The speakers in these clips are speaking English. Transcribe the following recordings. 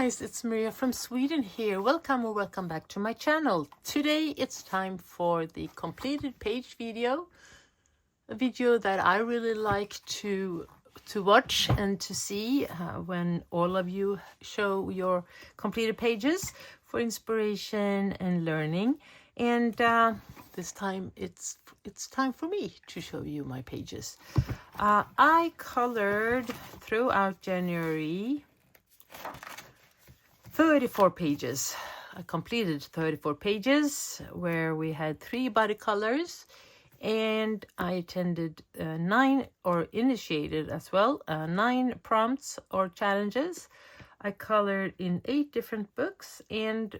guys, it's Maria from Sweden here. Welcome or welcome back to my channel. Today it's time for the completed page video, a video that I really like to watch and to see when all of you show your completed pages for inspiration and learning. And this time it's time for me to show you my pages. I colored throughout January 34 pages. I completed 34 pages where we had 3 body colors, and I attended 9 or initiated as well 9 prompts or challenges. I colored in 8 different books, and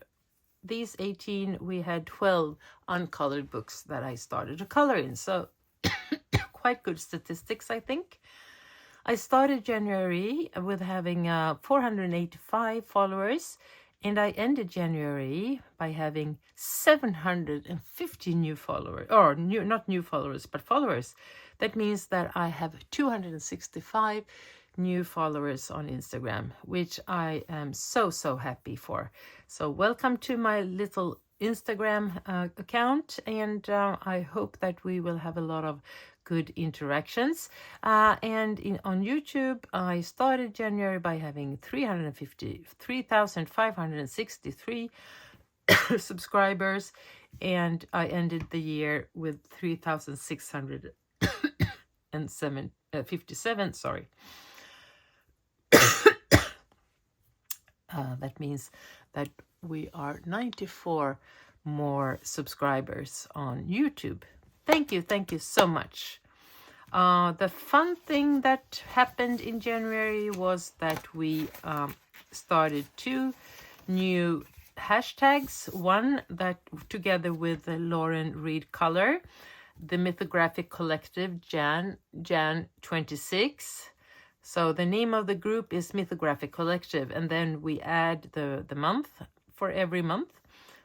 these 18 we had 12 uncolored books that I started to color in. So quite good statistics, I think. I started January with having 485 followers, and I ended January by having 750 new followers, or not new followers, but followers. That means that I have 265 new followers on Instagram, which I am so happy for. So welcome to my little Instagram account, and I hope that we will have a lot of good interactions. And on YouTube, I started January by having 3,563 subscribers, and I ended the year with 3,657. Sorry. That means that we are 94 more subscribers on YouTube. Thank you so much. The fun thing that happened in January was that we started 2 new hashtags. One that together with Lauren Reed Color, the Mythographic Collective Jan 26. So the name of the group is Mythographic Collective, and then we add the month for every month.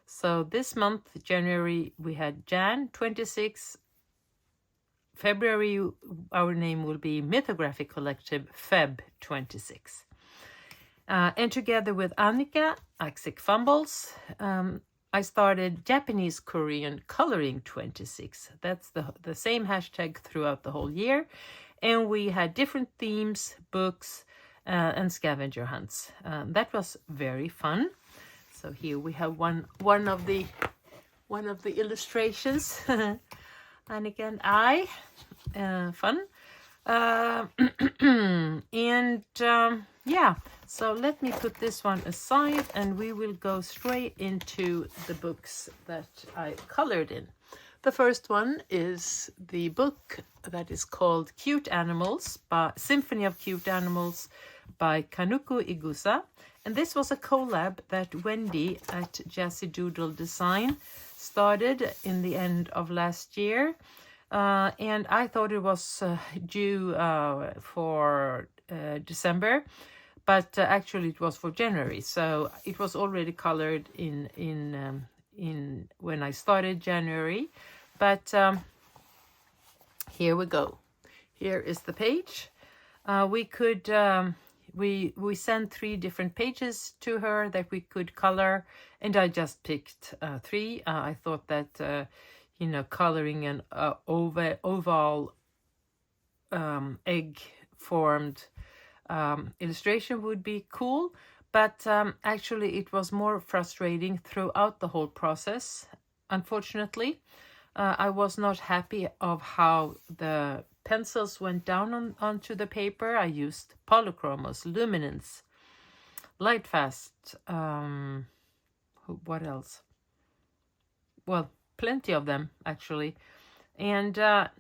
So this month, January, we had Jan 26. February, our name will be Mythographic Collective Feb 26. And together with Annika Axik Fumbles, I started Japanese Korean Coloring 26. That's the same hashtag throughout the whole year. And we had different themes, books, and scavenger hunts. That was very fun. So here we have one of the illustrations. Annika and I, fun. Yeah, so let me put this one aside, and we will go straight into the books that I colored in. The first one is the book that is called Cute Animals, by Symphony of Cute Animals by Kanuko Igusa. And this was a collab that Wendy at Jazzy Doodle Design started in the end of last year. And I thought it was due for December, but actually it was for January. So it was already colored in when I started January. But here we go. Here is the page. We could we sent 3 different pages to her that we could color, and I just picked 3. I thought that coloring an oval egg formed illustration would be cool, but actually it was more frustrating throughout the whole process. Unfortunately, I was not happy of how the pencils went down onto the paper. I used Polychromos, Luminance, Lightfast, what else? Well, plenty of them actually. And I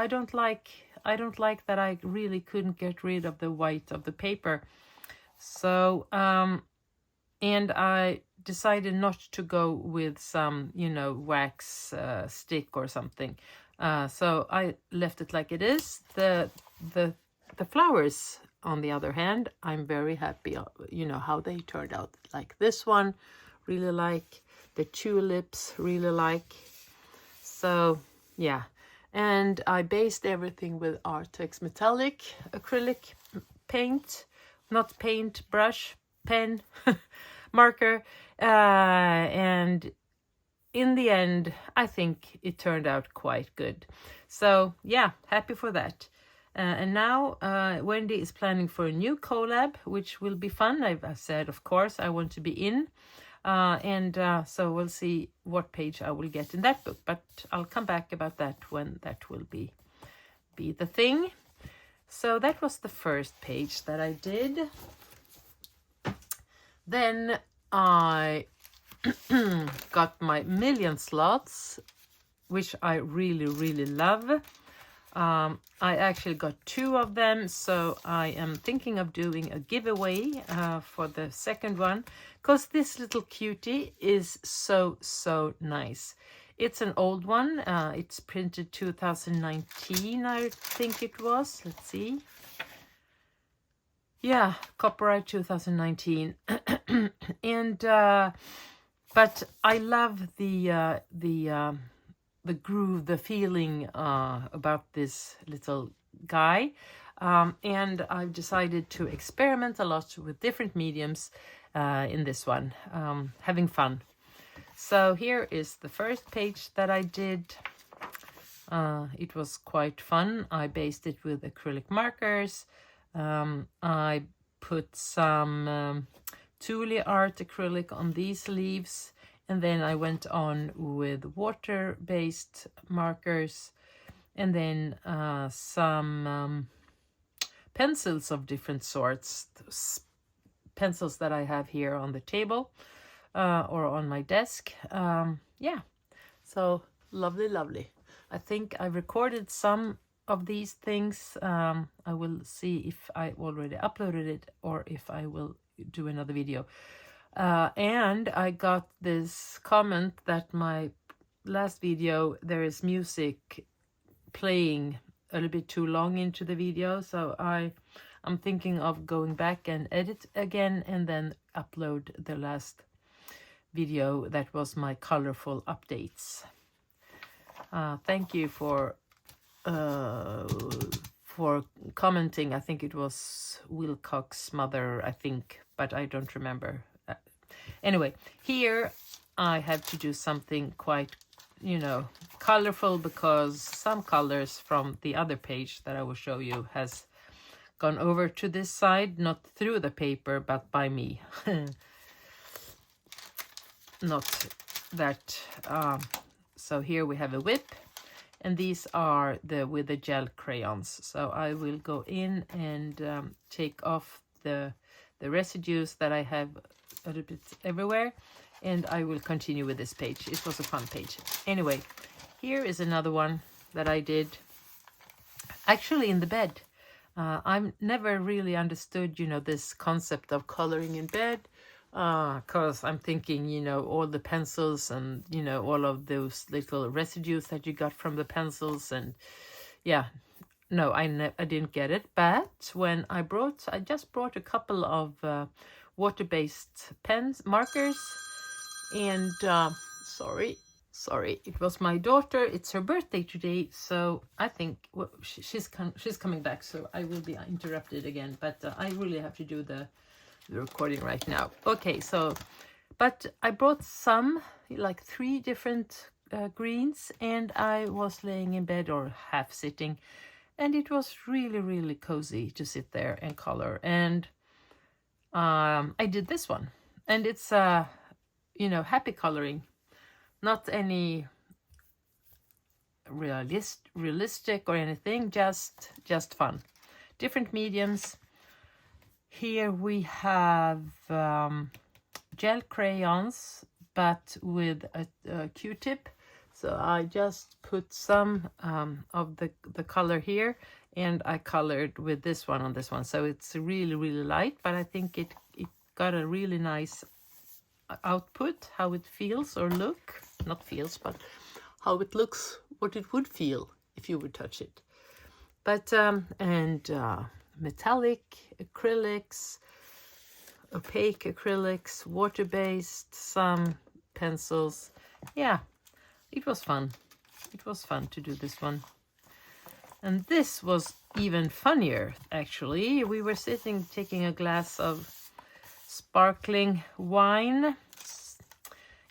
don't like that I really couldn't get rid of the white of the paper. So and I decided not to go with some wax stick or something. So I left it like it is. The flowers, on the other hand, I'm very happy how they turned out. Like this one, really like. The tulips, really like. So yeah, and I based everything with Artex metallic acrylic paint, not paint brush, pen marker, and in the end I think it turned out quite good. So yeah, happy for that. And now Wendy is planning for a new collab, which will be fun. I said, of course, I want to be in. So we'll see what page I will get in that book. But I'll come back about that when that will be the thing. So that was the first page that I did. Then I got my million slots, which I really, really love. I actually got 2 of them, so I am thinking of doing a giveaway for the second one, because this little cutie is so, so nice. It's an old one. It's printed 2019, I think it was. Let's see. Yeah, copyright 2019. And but I love the groove, the feeling about this little guy. And I've decided to experiment a lot with different mediums in this one, having fun. So here is the first page that I did. It was quite fun. I based it with acrylic markers. I put some Thule art acrylic on these leaves, and then I went on with water-based markers, and then some pencils of different sorts, pencils that I have here on the table or on my desk. Yeah, so lovely, lovely. I think I recorded some of these things. I will see if I already uploaded it or if I will do another video. And I got this comment that my last video, there is music playing a little bit too long into the video, so I'm thinking of going back and edit again and then upload the last video that was my colorful updates. Thank you for commenting. I think it was Wilcox Mother, I think, but I don't remember. Anyway, here I have to do something quite, colorful, because some colors from the other page that I will show you has gone over to this side, not through the paper, but by me. Not that. So here we have a whip, and these are with the gel crayons. So I will go in and take off the residues that I have a little bit everywhere, and I will continue with this page. It was a fun page. Anyway, here is another one that I did actually in the bed. I've never really understood, this concept of coloring in bed, because I'm thinking, all the pencils and, all of those little residues that you got from the pencils, and yeah, no, I didn't get it. But when I just brought a couple of water-based markers, and sorry, it was my daughter. It's her birthday today, so I think she's coming back, so I will be interrupted again. But I really have to do the recording right now. Okay, but I brought some, like 3 different greens, and I was laying in bed or half sitting, and it was really, really cozy to sit there and color. And I did this one, and it's happy coloring, not any realistic or anything, just fun. Different mediums. Here we have gel crayons, but with a Q-tip. So I just put some of the color here, and I colored with this one on this one. So it's really, really light, but I think it got a really nice output, how it feels or look. Not feels, but how it looks, what it would feel if you would touch it. But, metallic acrylics, opaque acrylics, water-based, some pencils. Yeah, it was fun. It was fun to do this one. And this was even funnier, actually. We were sitting taking a glass of sparkling wine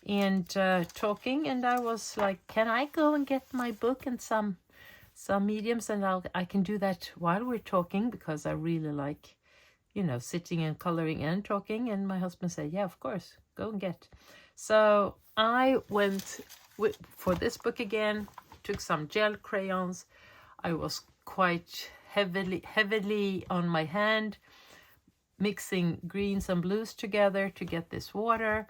and talking, and I was like, can I go and get my book and some mediums, and I can do that while we're talking, because I really like, you know, sitting and coloring and talking. And my husband said, yeah, of course, go and get. So I went for this book again, took some gel crayons. I was quite heavily on my hand, mixing greens and blues together to get this water,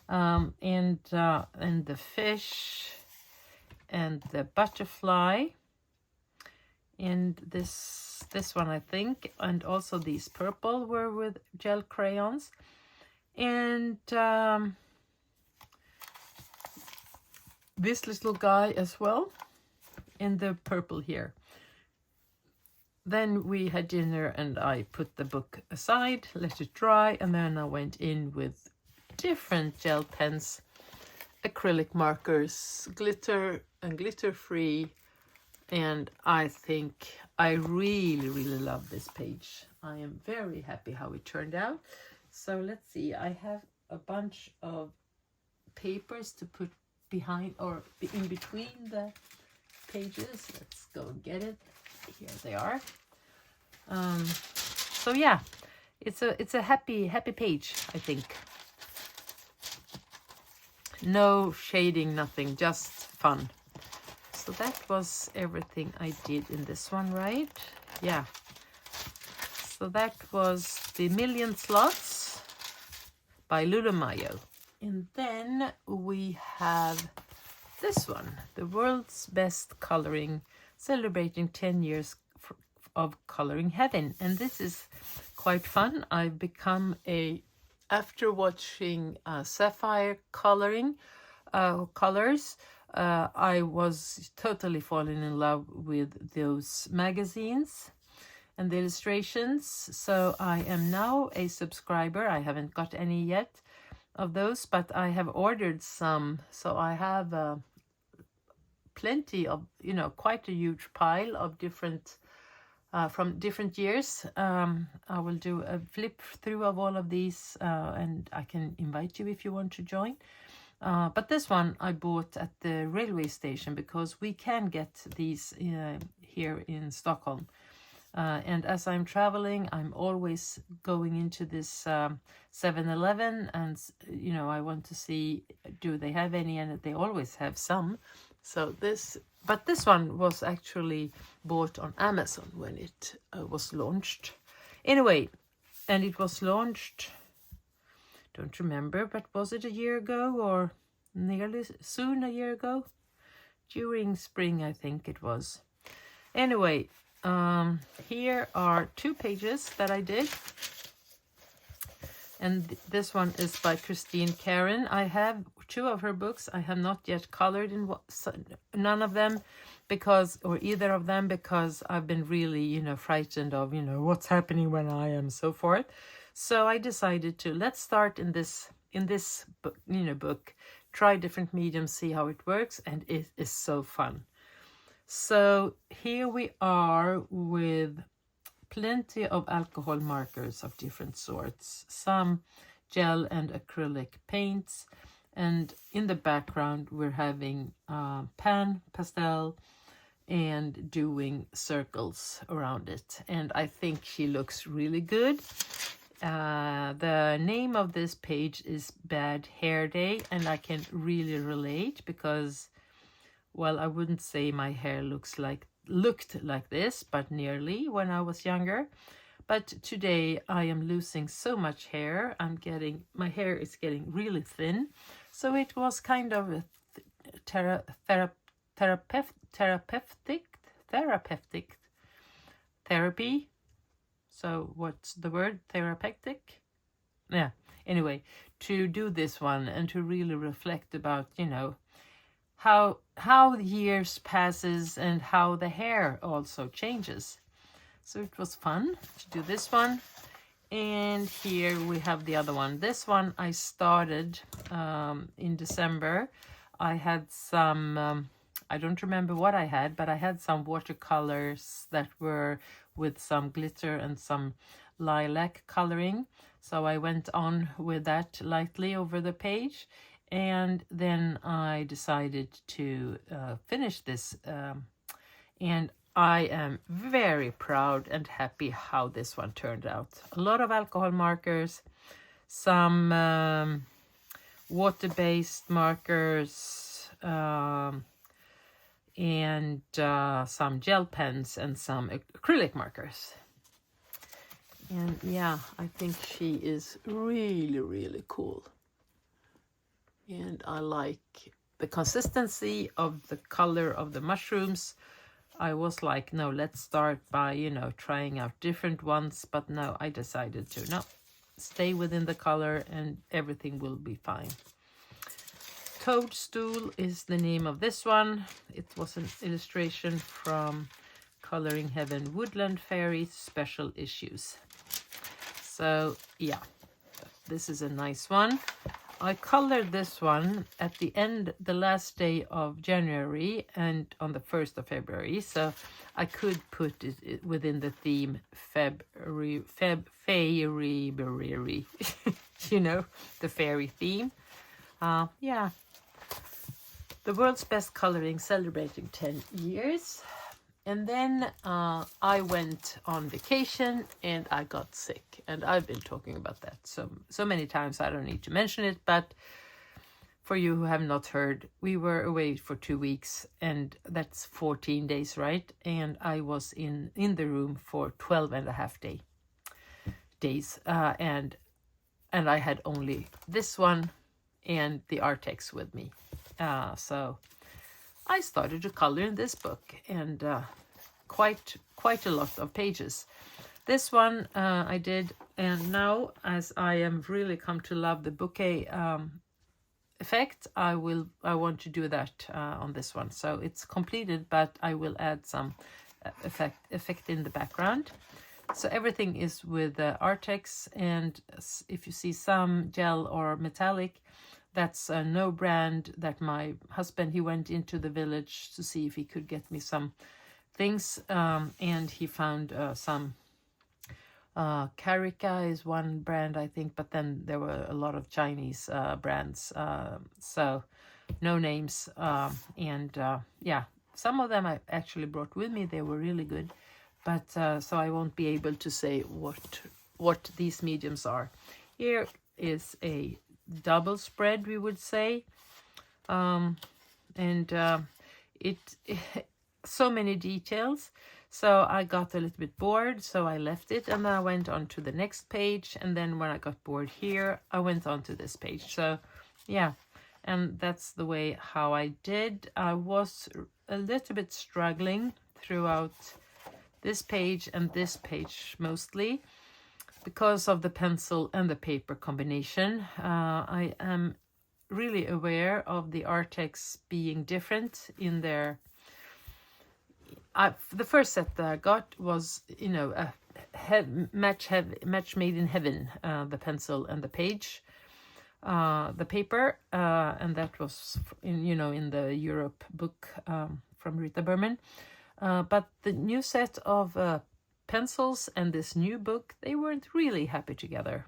and the fish and the butterfly, and this one I think, and also these purple were with gel crayons, and this little guy as well in the purple here. Then we had dinner and I put the book aside, let it dry, and then I went in with different gel pens, acrylic markers, glitter and glitter-free, and I think I really, really love this page. I am very happy how it turned out. So let's see, I have a bunch of papers to put behind or in between the pages. Let's go and get it. Here they are. So yeah, it's a happy page, I think. No shading, nothing, just fun. So that was everything I did in this one, right? Yeah. So that was The Million Slots by Lulumayo. And then we have this one, The World's Best Coloring, celebrating 10 years of coloring heaven. And this is quite fun. I've become after watching Sapphire coloring colors, I was totally falling in love with those magazines and the illustrations. So I am now a subscriber. I haven't got any yet of those, but I have ordered some. So I have plenty of, you know, quite a huge pile of different from different years. I will do a flip through of all of these, and I can invite you if you want to join. But this one I bought at the railway station, because we can get these here in Stockholm. And as I'm traveling, I'm always going into this 7-Eleven, and you know, I want to see, do they have any, and they always have some. So this one was actually bought on Amazon when it was launched. Anyway, and it was launched, don't remember, but was it a year ago or nearly soon a year ago? During spring, I think it was. Anyway, here are 2 pages that I did. And this one is by Christine Karen. I have 2 of her books. I have not yet colored in none of them, because, or either of them, because I've been really, you know, frightened of, you know, what's happening when I am, so forth. So I decided to, let's start in this book, you know, book, try different mediums, see how it works, and it is so fun. So here we are with plenty of alcohol markers of different sorts, some gel and acrylic paints, and in the background we're having pan, pastel, and doing circles around it. And I think she looks really good. The name of this page is Bad Hair Day, and I can really relate, because, well, I wouldn't say my hair looked like this, but nearly, when I was younger. But today I am losing so much hair. My hair is getting really thin. So it was kind of a therapy. So what's the word? Therapeutic? Yeah. Anyway, to do this one and to really reflect about, you know, how the years passes and how the hair also changes. So it was fun to do this one. And here we have the other one. This one I started in December. I had some I don't remember what I had, but I had some watercolors that were with some glitter and some lilac coloring. So I went on with that lightly over the page. And then I decided to finish this. And I am very proud and happy how this one turned out. A lot of alcohol markers, some water-based markers, and some gel pens and some acrylic markers. And yeah, I think she is really, really cool. And I like the consistency of the color of the mushrooms. I was like, no, let's start by, you know, trying out different ones. But no, I decided to, no, stay within the color and everything will be fine. Toadstool is the name of this one. It was an illustration from Coloring Heaven Woodland Fairies special issues. So yeah, this is a nice one. I colored this one at the end, the last day of January and on the 1st of February. So I could put it within the theme fairy, you know, the fairy theme. Yeah. The World's Best Coloring celebrating 10 years. And then I went on vacation and I got sick. And I've been talking about that so many times I don't need to mention it. But for you who have not heard, we were away for 2 weeks and that's 14 days, right? And I was in the room for 12 and a half days. And I had only this one and the Artex with me. So I started to color in this book and quite a lot of pages. This one I did, and now as I am really come to love the bouquet effect, I want to do that on this one. So it's completed, but I will add some effect in the background. So everything is with Artex, and if you see some gel or metallic, that's a no brand that my husband, he went into the village to see if he could get me some things, and he found some Carica is one brand, I think, but then there were a lot of Chinese brands, so no names, and yeah, some of them I actually brought with me. They were really good, but so I won't be able to say what these mediums are. Here is a double spread, we would say, and it so many details, so I got a little bit bored, so I left it and then I went on to the next page, and then when I got bored here I went on to this page. So yeah, and that's the way how I did. I was a little bit struggling throughout this page and this page mostly because of the pencil and the paper combination. I am really aware of the Artex being different in their... the first set that I got was, you know, a match made in heaven, the pencil and the page, the paper, and that was in the Europe book from Rita Berman. But the new set of pencils and this new book, they weren't really happy together.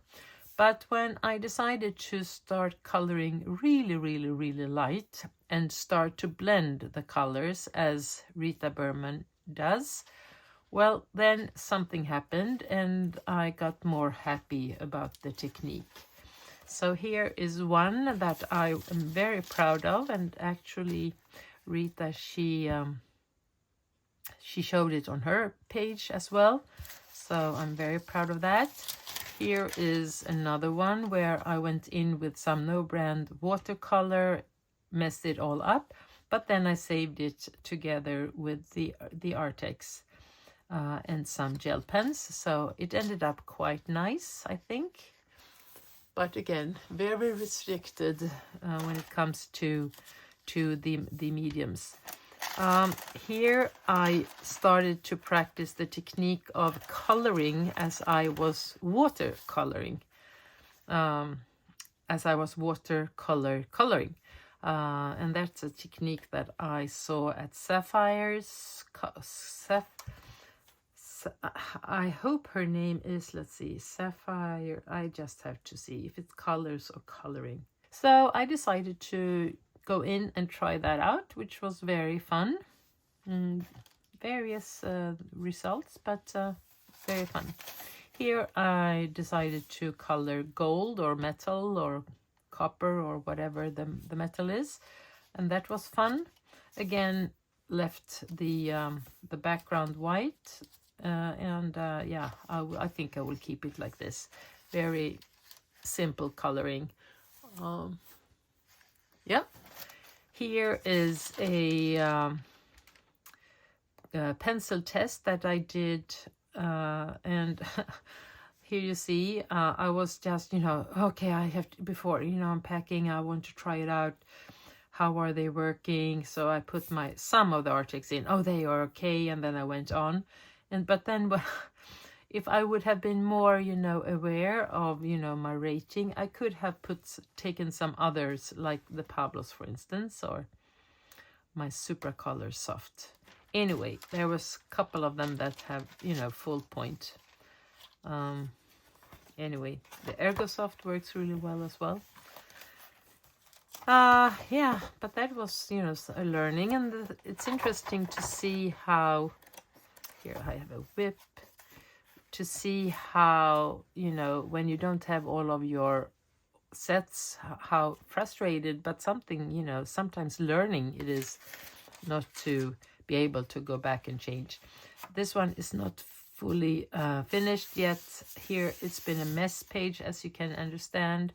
But when I decided to start coloring really, really, really light and start to blend the colors as Rita Berman does, well, then something happened and I got more happy about the technique. So here is one that I am very proud of, and actually Rita, she showed it on her page as well, so I'm very proud of that. Here is another one where I went in with some no-brand watercolor, messed it all up, but then I saved it together with the Artex and some gel pens, so it ended up quite nice, I think. But again, very restricted when it comes to the mediums. Here I started to practice the technique of coloring as I was watercoloring. Coloring. And that's a technique that I saw at Sapphire's. I hope her name is, let's see, Sapphire. I just have to see if it's colors or coloring. So I decided to go in and try that out, which was very fun. Various results, but very fun. Here I decided to color gold or metal or copper or whatever the metal is, and that was fun. Again, left the background white, and yeah, I think I will keep it like this. Very simple coloring. Yeah, here is a pencil test that I did, and here you see I was just, okay, I have to, before, I'm packing, I want to try it out. How are they working? So I put some of the articles in. Oh, they are okay, and then I went on. But then if I would have been more, aware of, my rating, I could have taken some others, like the Pablos, for instance, or my Super Color Soft. Anyway, there was a couple of them that have, full point. Anyway, the Ergosoft works really well as well. Yeah, but that was, a learning, and it's interesting to see how, here I have a whip, to see how, when you don't have all of your sets, how frustrated, but something, sometimes learning it is not to be able to go back and change. This one is not fully finished yet. Here it's been a mess page, as you can understand.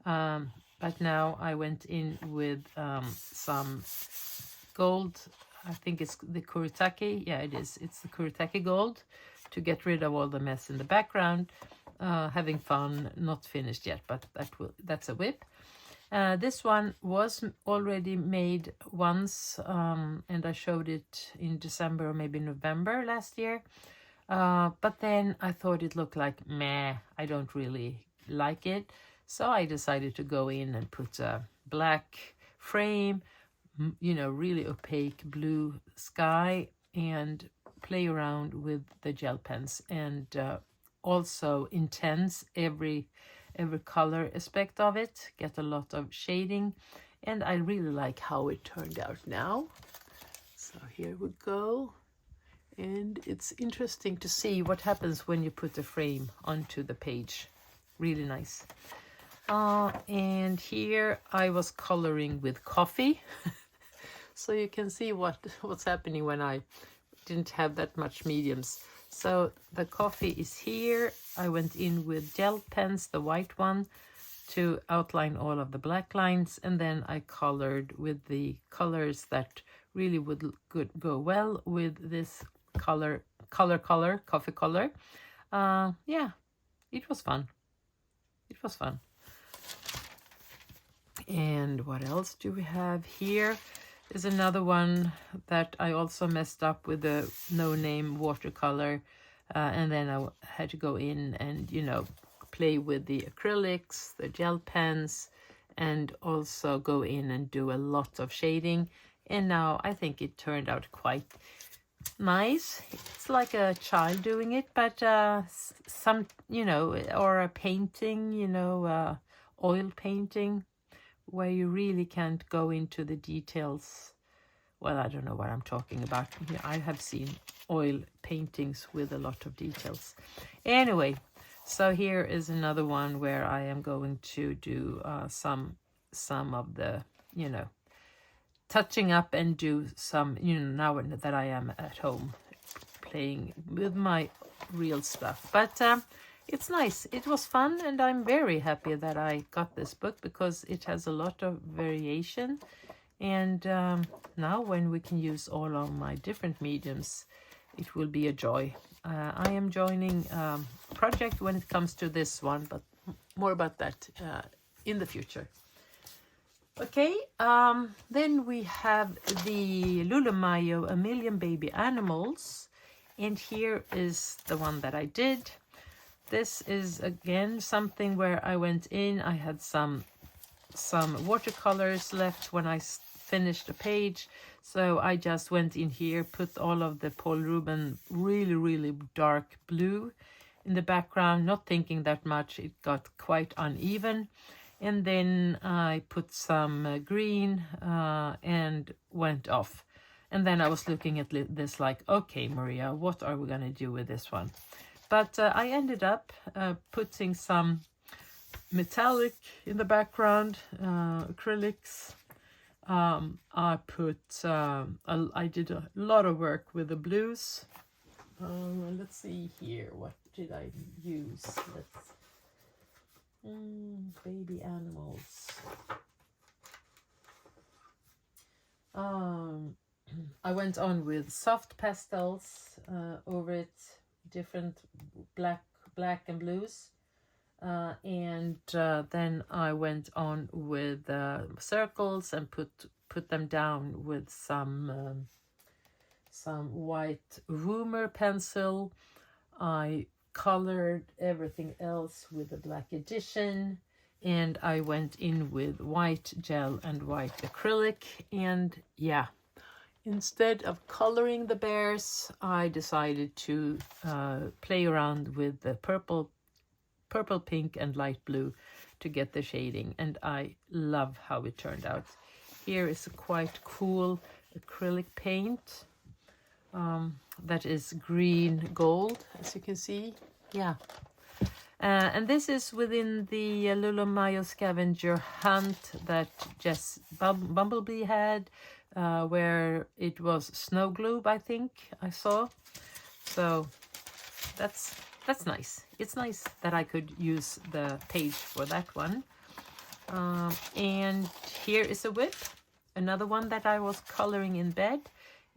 But now I went in with some gold. I think it's the Kuretake. Yeah, it is. It's the Kuretake gold to get rid of all the mess in the background. Having fun, not finished yet, but that's a whip. This one was already made once, and I showed it in December or maybe November last year. But then I thought it looked like meh, I don't really like it. So I decided to go in and put a black frame, really opaque blue sky, and play around with the gel pens, and also intense every color aspect of it, get a lot of shading, and I really like how it turned out now. So here we go, and it's interesting to see what happens when you put the frame onto the page. Really nice. And here I was coloring with coffee. So you can see what's happening when I didn't have that much mediums. So the coffee is here. I went in with gel pens, the white one, to outline all of the black lines, and then I colored with the colors that really would go well with this color, coffee color. Yeah, it was fun. It was fun. And what else do we have here? Is another one that I also messed up with the no-name watercolor, and then I had to go in and play with the acrylics, the gel pens, and also go in and do a lot of shading. And now I think it turned out quite nice. It's like a child doing it, but some or a painting, oil painting, where you really can't go into the details. Well, I don't know what I'm talking about. Yeah, I have seen oil paintings with a lot of details. Anyway, so here is another one where I am going to do some of the, touching up and do some, now that I am at home playing with my real stuff. But it's nice. It was fun, and I'm very happy that I got this book because it has a lot of variation. And now when we can use all of my different mediums, it will be a joy. I am joining a project when it comes to this one, but more about that in the future. Okay, then we have the Lulumayo A Million Baby Animals, and here is the one that I did. This is again something where I went in, I had some some watercolors left when I finished a page. So I just went in here, put all of the Paul Rubens really dark blue in the background, not thinking that much. It got quite uneven. And then I put some green and went off. And then I was looking at this like, okay, Maria, what are we going to do with this one? But I ended up putting some metallic in the background, acrylics. I did a lot of work with the blues. Let's see here, what did I use? Baby animals. I went on with soft pastels over it, different black and blues. And then I went on with circles and put them down with some white Rumer pencil. I colored everything else with the black edition, and I went in with white gel and white acrylic. And yeah, instead of coloring the bears, I decided to play around with the purple, pink and light blue to get the shading, and I love how it turned out. Here is a quite cool acrylic paint that is green gold, as you can see. Yeah. And this is within the Lulumayo scavenger hunt that Jess Bumblebee had, where it was snow globe, I think I saw. So that's nice. It's nice that I could use the page for that one. And here is a whip, another one that I was coloring in bed,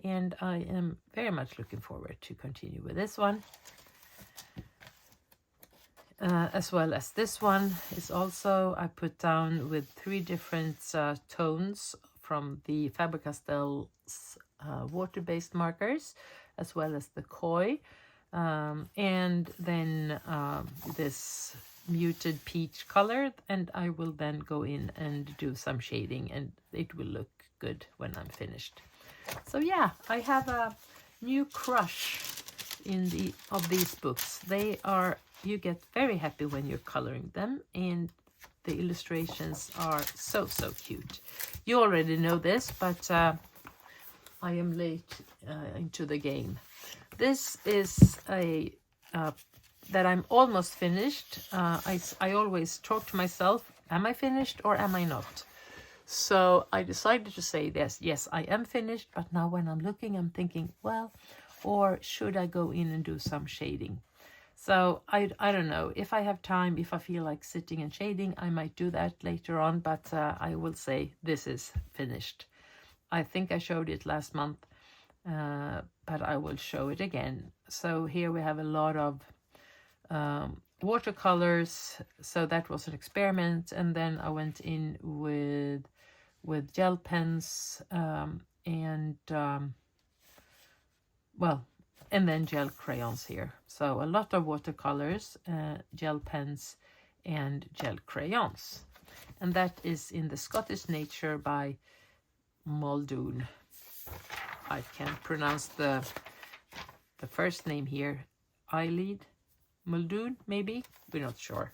and I am very much looking forward to continue with this one. As well as this one is also, I put down with 3 different tones from the Faber-Castell's water-based markers, as well as the koi. And then this muted peach color, and I will then go in and do some shading, and it will look good when I'm finished. So yeah, I have a new crush of these books. They are, you get very happy when you're coloring them, and the illustrations are so cute. You already know this, but I am late into the game. This is a that I'm almost finished. I always talk to myself, am I finished or am I not? So I decided to say this, yes, I am finished, but now when I'm looking, I'm thinking, well, or should I go in and do some shading? So I don't know. If I have time, if I feel like sitting and shading, I might do that later on, but I will say this is finished. I think I showed it last month, but I will show it again. So here we have a lot of watercolors, so that was an experiment, and then I went in with gel pens and then gel crayons here. So a lot of watercolors, gel pens and gel crayons, and that is in the Scottish Nature by Muldoon. I can't pronounce the first name here. Eilead Muldoon, maybe? We're not sure.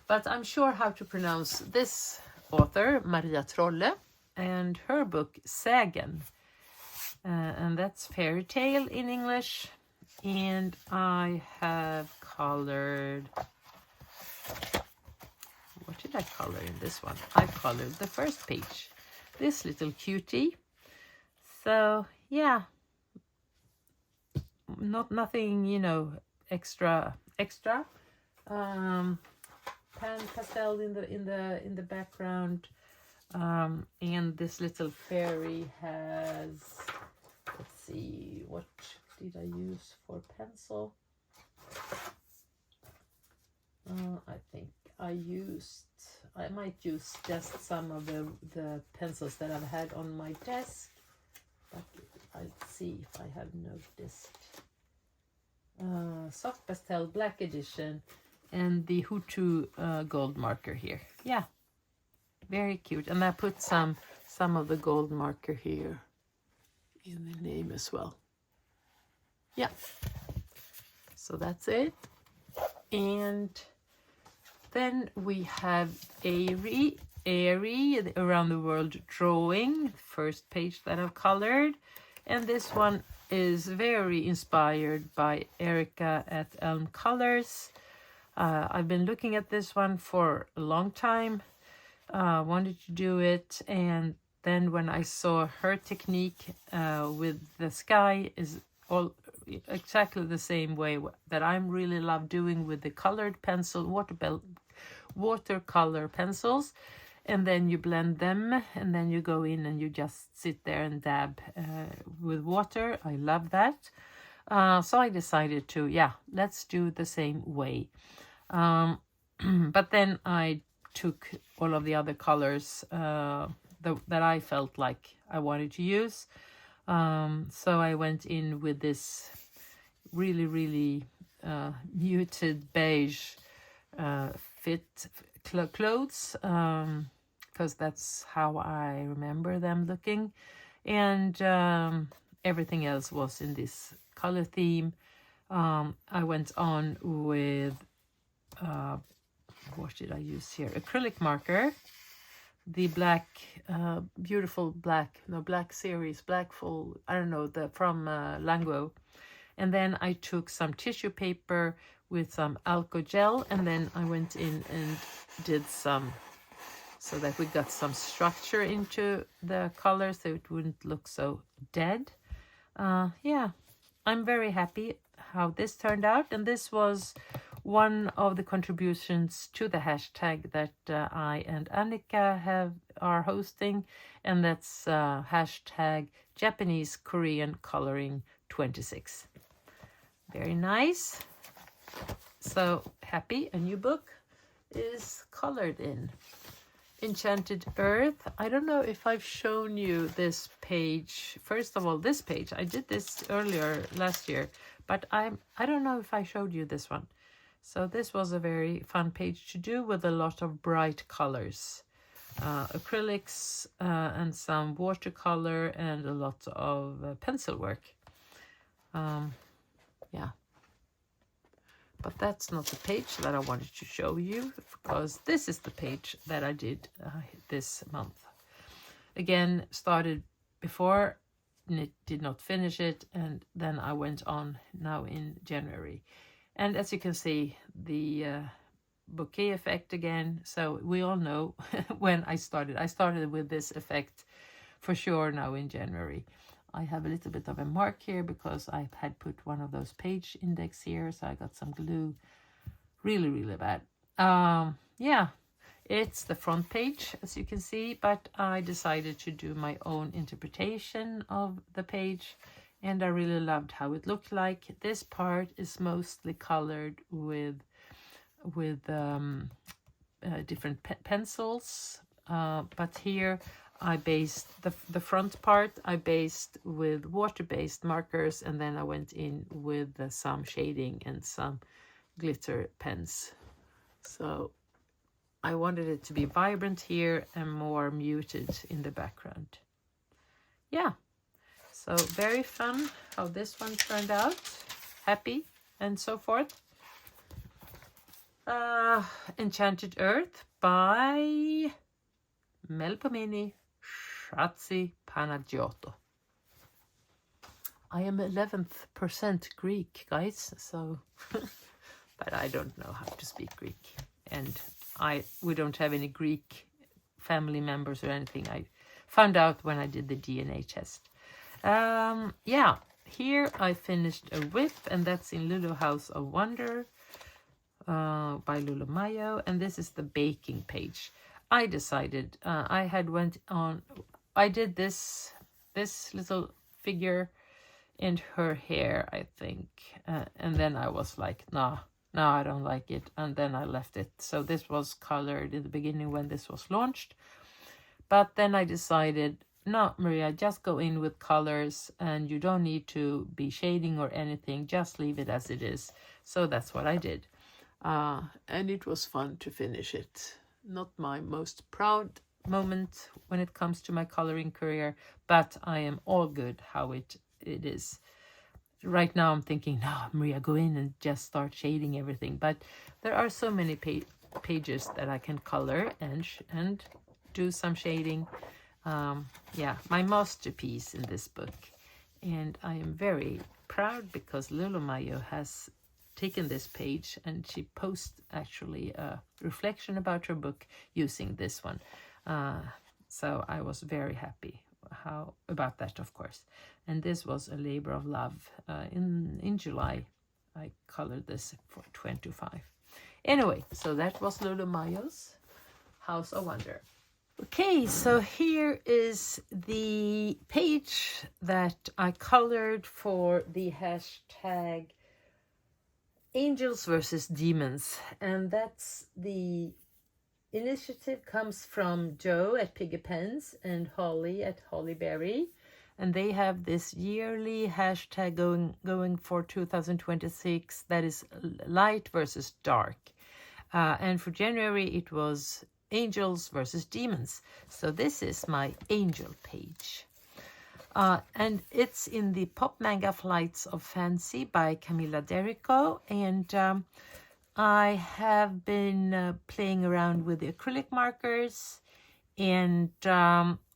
But I'm sure how to pronounce this author, Maria Trolle, and her book, Sägen. And that's fairy tale in English. And I have colored... What did I color in this one? I colored the first page. This little cutie. So, yeah. Nothing, you know, extra. Pan pastel in the background, and this little fairy has, let's see, what did I use for pencil? I think I might use just some of the pencils that I've had on my desk, but I'll see if I have noticed. Soft pastel black edition and the Hutu gold marker here. Yeah, Very cute. And I put some of the gold marker here in the name as well. Yeah. So that's it. And then we have Airy Around the World Drawing, first page that I've colored. And this one is very inspired by Erica at Elm Colors. I've been looking at this one for a long time. Wanted to do it, and then when I saw her technique with the sky is all exactly the same way that I'm really love doing with the colored pencil, watercolor pencils, and then you blend them, and then you go in and you just sit there and dab with water. I love that. So I decided to, let's do the same way. But then I took all of the other colors that I felt like I wanted to use. So I went in with this really muted beige fit clothes, because that's how I remember them looking. And everything else was in this color theme. I went on with what did I use here? Acrylic marker, the black, beautiful black series, black full, I don't know, from Lango. And then I took some tissue paper with some alcohol gel, and then I went in and did some, so that we got some structure into the color so it wouldn't look so dead. Yeah, I'm very happy how this turned out, and this was one of the contributions to the hashtag that I and Annika are hosting, and that's hashtag Japanese Korean Coloring 26. Very nice. So happy a new book is colored in. Enchanted Earth. I don't know if I've shown you this page. First of all, this page, I did this earlier last year, but I don't know if I showed you this one. So this was a very fun page to do with a lot of bright colors. Acrylics and some watercolor and a lot of pencil work. Yeah. But that's not the page that I wanted to show you, because this is the page that I did this month. Again, started before, did not finish it, and then I went on now in January. And as you can see, the bouquet effect again. So we all know when I started with this effect for sure now in January. I have a little bit of a mark here because I had put one of those page index here, so I got some glue. Really bad. Yeah, it's the front page, as you can see, but I decided to do my own interpretation of the page, and I really loved how it looked like. This part is mostly colored with different pencils, but here I based the front part I based with water-based markers, and then I went in with some shading and some glitter pens. So I wanted it to be vibrant here and more muted in the background. Yeah, so very fun how this one turned out. Happy and so forth. Enchanted Earth by Melpomene Shratzi Panagiotou. I am 11th% Greek, guys, so but I don't know how to speak Greek, and we don't have any Greek family members or anything. I found out when I did the DNA test. Yeah, here I finished a whip, and that's in Lulu House of Wonder by Lulu Mayo, and this is the baking page. I decided I did this little figure and her hair, I think, and then I was like, no, I don't like it, and then I left it. So this was colored in the beginning when this was launched, but then I decided, no, Maria, just go in with colors, and you don't need to be shading or anything, just leave it as it is. So that's what I did, and it was fun to finish it. Not my most proud moment when it comes to my coloring career, but I am all good how it is. Right now I'm thinking, no, Maria, go in and just start shading everything. But there are so many pages that I can color and do some shading. Yeah, my masterpiece in this book. And I am very proud because Lulu Mayo has taken this page and she posts actually a reflection about her book using this one. So I was very happy about that, of course. And this was a labor of love. In July, I colored this for 25. Anyway, so that was Lulu Mayo's House of Wonder. Okay, so here is the page that I colored for the hashtag Angels versus Demons. And that's the initiative comes from Joe at Piggy Pens and Holly at Hollyberry. And they have this yearly hashtag going for 2026 that is light versus dark. And for January, it was Angels versus Demons. So this is my angel page. And it's in the Pop Manga Flights of Fancy by Camilla Derrico. And I have been playing around with the acrylic markers and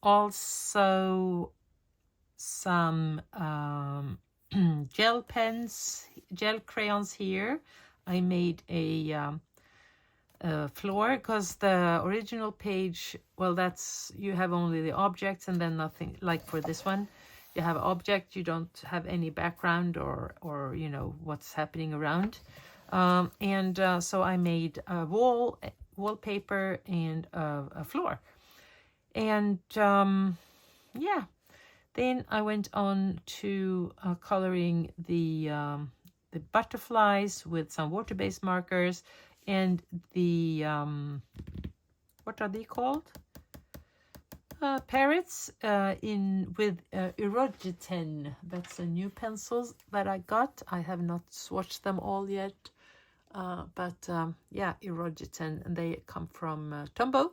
also some gel crayons here. I made a floor because the original page, well, that's, you have only the objects and then nothing. Like for this one, you have object, you don't have any background or you know what's happening around. So I made a wallpaper and a floor. And yeah, then I went on to coloring the butterflies with some water-based markers and the what are they called? Parrots with Erogen. That's a new pencils that I got. I have not swatched them all yet, but yeah, Erogen, and they come from Tombow.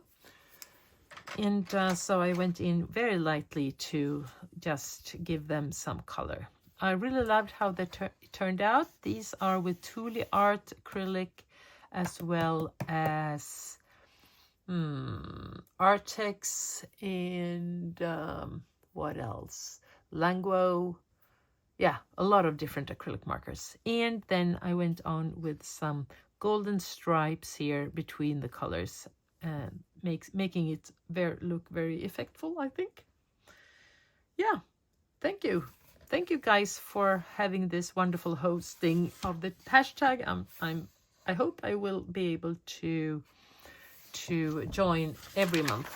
And so I went in very lightly to just give them some color. I really loved how they turned out. These are with Thule Art acrylic as well as Artex and what else? Languo. Yeah, a lot of different acrylic markers. And then I went on with some golden stripes here between the colors, making it look very effectful, I think. Yeah, thank you. Thank you guys for having this wonderful hosting of the hashtag. I hope I will be able to join every month.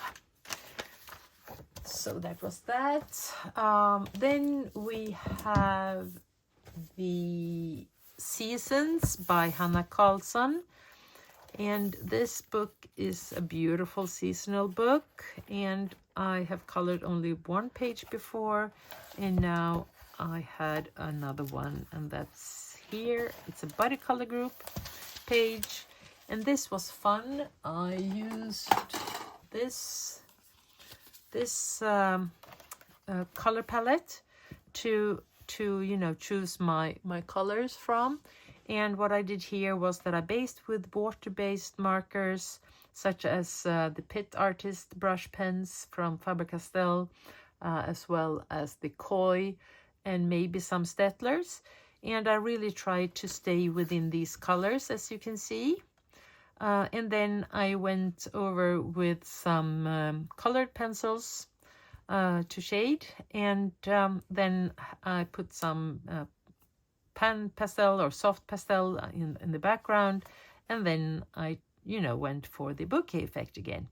So that was that. Then we have the Seasons by Hanna Karlsson. And this book is a beautiful seasonal book. And I have colored only one page before. And now I had another one. And that's here. It's a body color group page. And this was fun. I used this color palette to you know choose my colors from. And what I did here was that I based with water-based markers such as the Pitt Artist brush pens from Faber-Castell, as well as the Koi and maybe some Stettlers. And I really tried to stay within these colors, as you can see. And then I went over with some colored pencils to shade, and then I put some pan pastel or soft pastel in the background, and then I went for the bouquet effect again.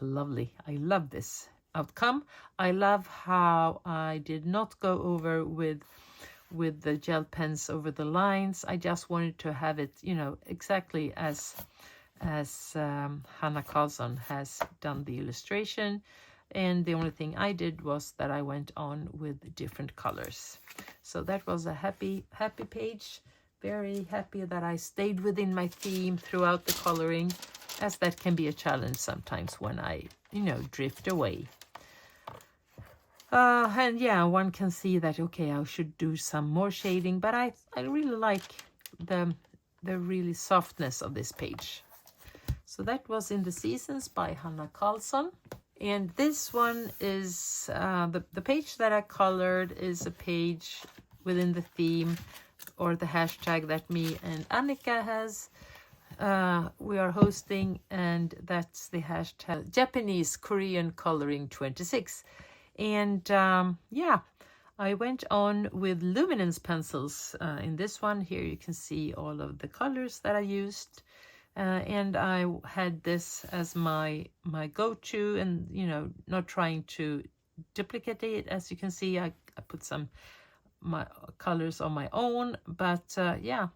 Lovely. I love this outcome. I love how I did not go over with the gel pens over the lines. I just wanted to have it, exactly as Hanna Karlsson has done the illustration. And the only thing I did was that I went on with different colors. So that was a happy page. Very happy that I stayed within my theme throughout the coloring, as that can be a challenge sometimes when I you know, drift away. And yeah, one can see that, okay, I should do some more shading, but I really like the really softness of this page. So that was In the Seasons by Hanna Karlsson. And this one is, the page that I colored is a page within the theme or the hashtag that me and Annika has. We are hosting, and that's the hashtag Japanese Korean Coloring 26. And yeah, I went on with luminance pencils in this one. Here you can see all of the colors that I used. And I had this as my go-to, and you know, not trying to duplicate it. As you can see, I put some my colors on my own, but yeah,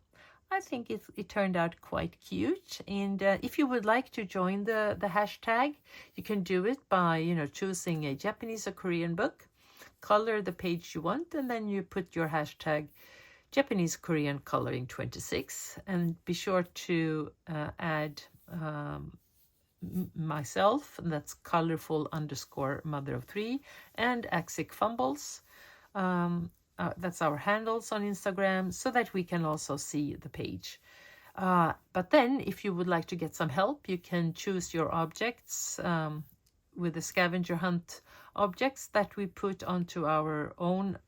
I think it turned out quite cute. And if you would like to join the hashtag, you can do it by, you know, choosing a Japanese or Korean book, color the page you want, and then you put your hashtag Japanese Korean Coloring 26, and be sure to add myself, and that's colorful_mother of 3, and Axic Fumbles. That's our handles on Instagram, so that we can also see the page. But then if you would like to get some help, you can choose your objects with the scavenger hunt objects that we put onto our own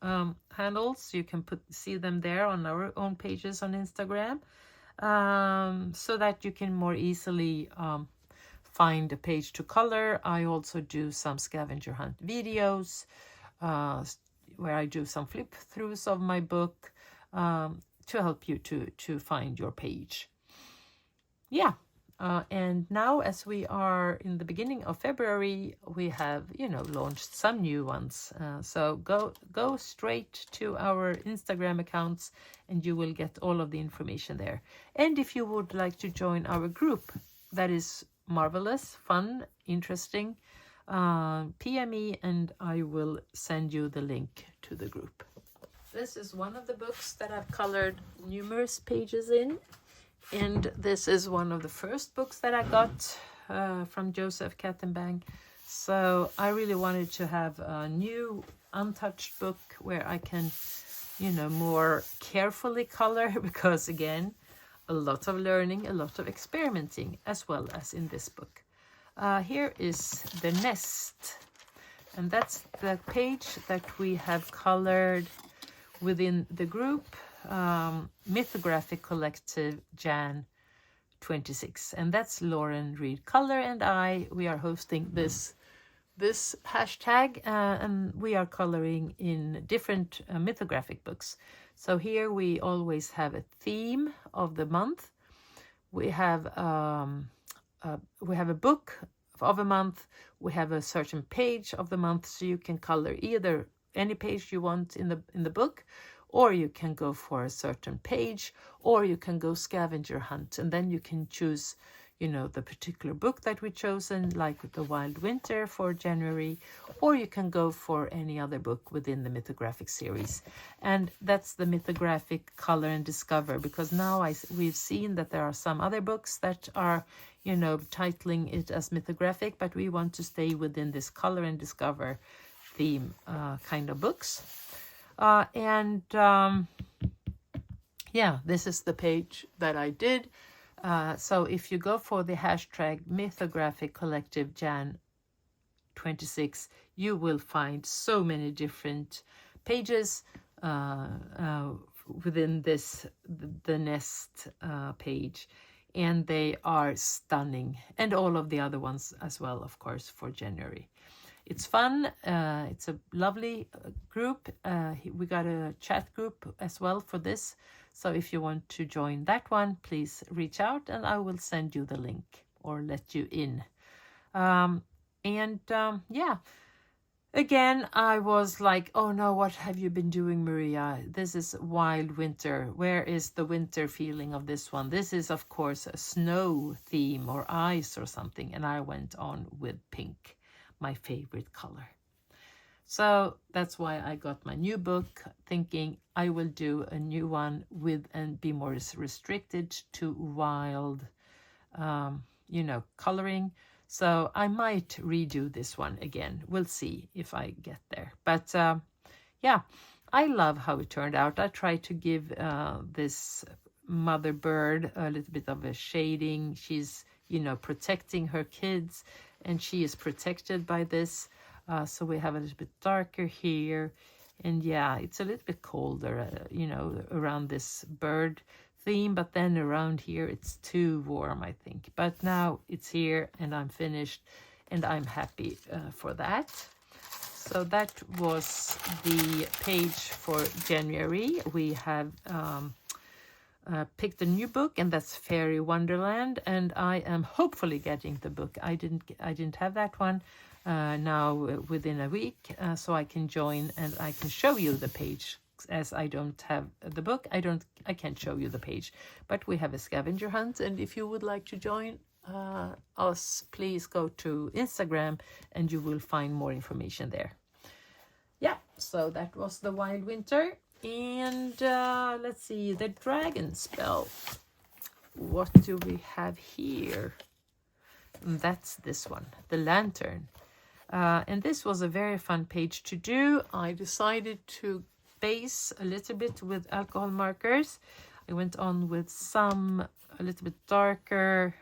handles. You can see them there on our own pages on Instagram, so that you can more easily find a page to color. I also do some scavenger hunt videos where I do some flip throughs of my book to help you to find your page. Yeah. And now, as we are in the beginning of February, we have, you know, launched some new ones. So go straight to our Instagram accounts, and you will get all of the information there. And if you would like to join our group, that is marvelous, fun, interesting, PM me, and I will send you the link to the group. This is one of the books that I've colored numerous pages in. And this is one of the first books that I got from Joseph Kattenbang. So I really wanted to have a new untouched book where I can, you know, more carefully color, because again, a lot of learning, a lot of experimenting, as well as in this book. Here is The Nest, and that's the page that we have colored within the group Mythographic Collective Jan 26, and that's Lauren Reed Color and we are hosting this hashtag, and we are coloring in different mythographic books. So here we always have a theme of the month. We have a book of a month. We have a certain page of the month, so you can color either any page you want in the book, or you can go for a certain page, or you can go scavenger hunt, and then you can choose, you know, the particular book that we chosen, like The Wild Winter for January, or you can go for any other book within the mythographic series. And that's the mythographic Color and Discover, because now we've seen that there are some other books that are, you know, titling it as mythographic, but we want to stay within this Color and Discover theme kind of books. Yeah, this is the page that I did. So if you go for the hashtag Mythographic Collective Jan 26, you will find so many different pages within the Nest page, and they are stunning, and all of the other ones as well, of course, for January. It's fun. It's a lovely group. We got a chat group as well for this. So if you want to join that one, please reach out and I will send you the link or let you in. Yeah, again, I was like, oh no, what have you been doing, Maria? This is Wild Winter. Where is the winter feeling of this one? This is, of course, a snow theme or ice or something. And I went on with pink, my favorite color. So that's why I got my new book, thinking I will do a new one with and be more restricted to wild, coloring. So I might redo this one again. We'll see if I get there. But yeah, I love how it turned out. I tried to give this mother bird a little bit of a shading. She's, you know, protecting her kids, and she is protected by this. So we have a little bit darker here. And yeah, it's a little bit colder, you know, around this bird theme, but then around here it's too warm, I think. But now it's here and I'm finished, and I'm happy for that. So that was the page for January. We have picked a new book, and that's Fairy Wonderland, and I am hopefully getting the book. I didn't have that one now within a week, so I can join and I can show you the page. As I don't have the book, I can't show you the page, but we have a scavenger hunt, and if you would like to join us, please go to Instagram and you will find more information there. Yeah, so that was the Wild Winter. And let's see, the Dragon Spell. What do we have here? That's this one, the Lantern. And this was a very fun page to do. I decided to base a little bit with alcohol markers. I went on with some a little bit darker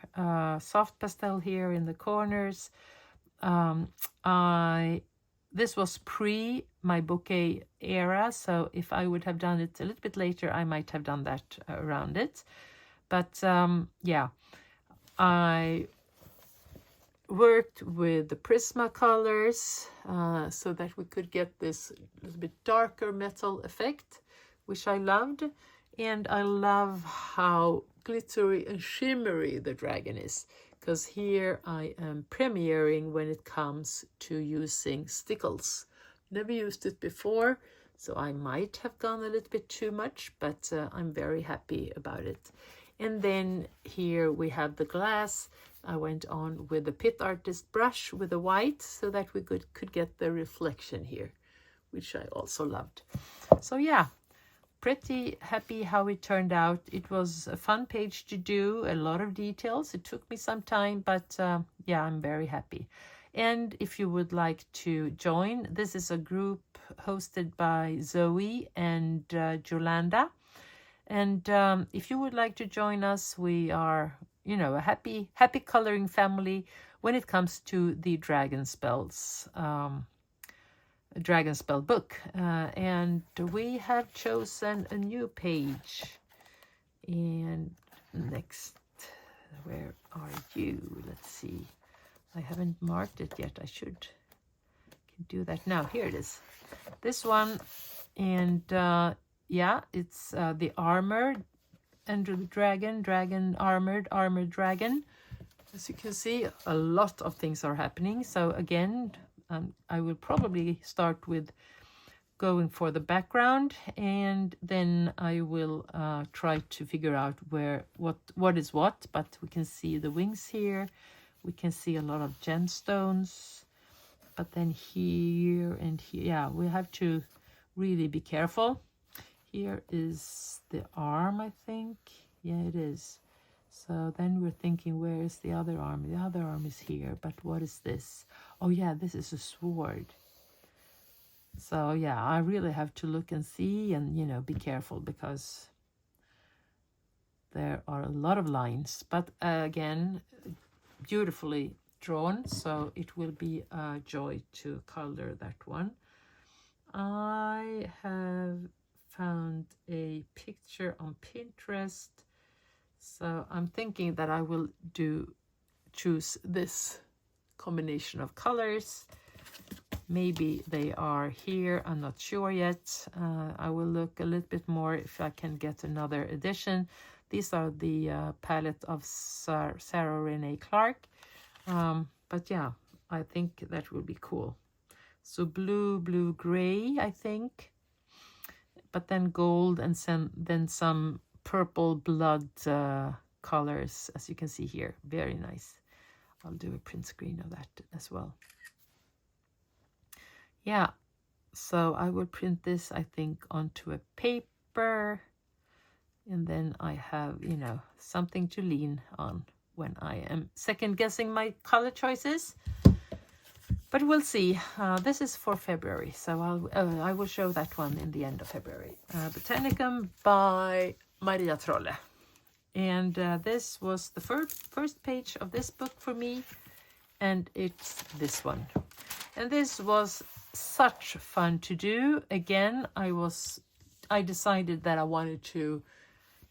soft pastel here in the corners. This was pre my bouquet era, so if I would have done it a little bit later, I might have done that around it. But yeah, I worked with the Prismacolors so that we could get this little bit darker metal effect, which I loved. And I love how glittery and shimmery the dragon is, because here I am premiering when it comes to using stickles. Never used it before, so I might have gone a little bit too much, but I'm very happy about it. And then here we have the glass. I went on with the Pit Artist brush with the white so that we could get the reflection here, which I also loved. So yeah, pretty happy how it turned out. It was a fun page to do, a lot of details. It took me some time, but yeah, I'm very happy. And if you would like to join, this is a group hosted by Zoe and Jolanda. And if you would like to join us, we are, you know, a happy coloring family when it comes to the Dragon Spells. Dragon Spell book, and we have chosen a new page. And next, where are you? Let's see, I haven't marked it yet. I can do that now. Here it is, this one. And yeah, it's the armor and the dragon armored dragon. As you can see, a lot of things are happening. So again, I will probably start with going for the background, and then I will try to figure out what is what. But we can see the wings here. We can see a lot of gemstones. But then here and here, yeah, we have to really be careful. Here is the arm, I think. Yeah, it is. So then we're thinking, where is the other arm? The other arm is here, but what is this? Oh yeah, this is a sword. So yeah, I really have to look and see and, you know, be careful, because there are a lot of lines. But again, beautifully drawn, so it will be a joy to color that one. I have found a picture on Pinterest. So I'm thinking that I will choose this combination of colors. Maybe they are here, I'm not sure yet. I will look a little bit more if I can get another edition. These are the palette of Sarah Renee Clark. But yeah, I think that will be cool. So blue, gray, I think. But then gold, and then some purple blood colors, as you can see here. Very nice. I'll do a print screen of that as well. Yeah, so I will print this, I think, onto a paper, and then I have, you know, something to lean on when I am second guessing my color choices. But we'll see. This is for February, so I will show that one in the end of February. Botanicum by Maria Trolle. And this was the first page of this book for me, and it's this one. And this was such fun to do. Again, I decided that I wanted to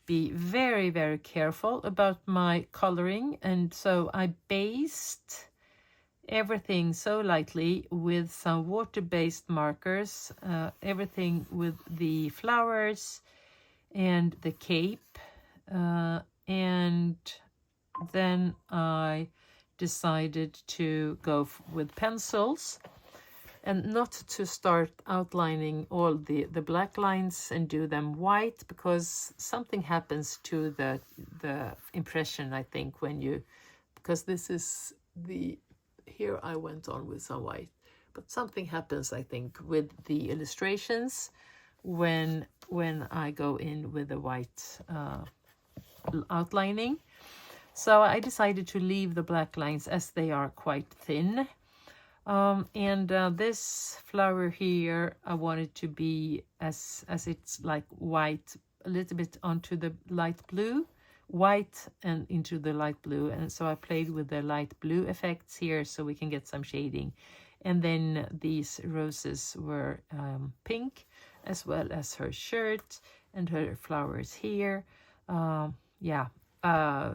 be very, very careful about my coloring, and so I based everything so lightly with some water-based markers, everything with the flowers and the cape, and then I decided to go with pencils and not to start outlining all the black lines and do them white, because something happens to the impression, I think, when you, because this is here I went on with some white, but something happens, I think, with the illustrations when I go in with the white outlining. So I decided to leave the black lines as they are quite thin. This flower here, I wanted to be as it's like white, a little bit onto the light blue, white and into the light blue, and so I played with the light blue effects here so we can get some shading. And then these roses were pink, as well as her shirt and her flowers here.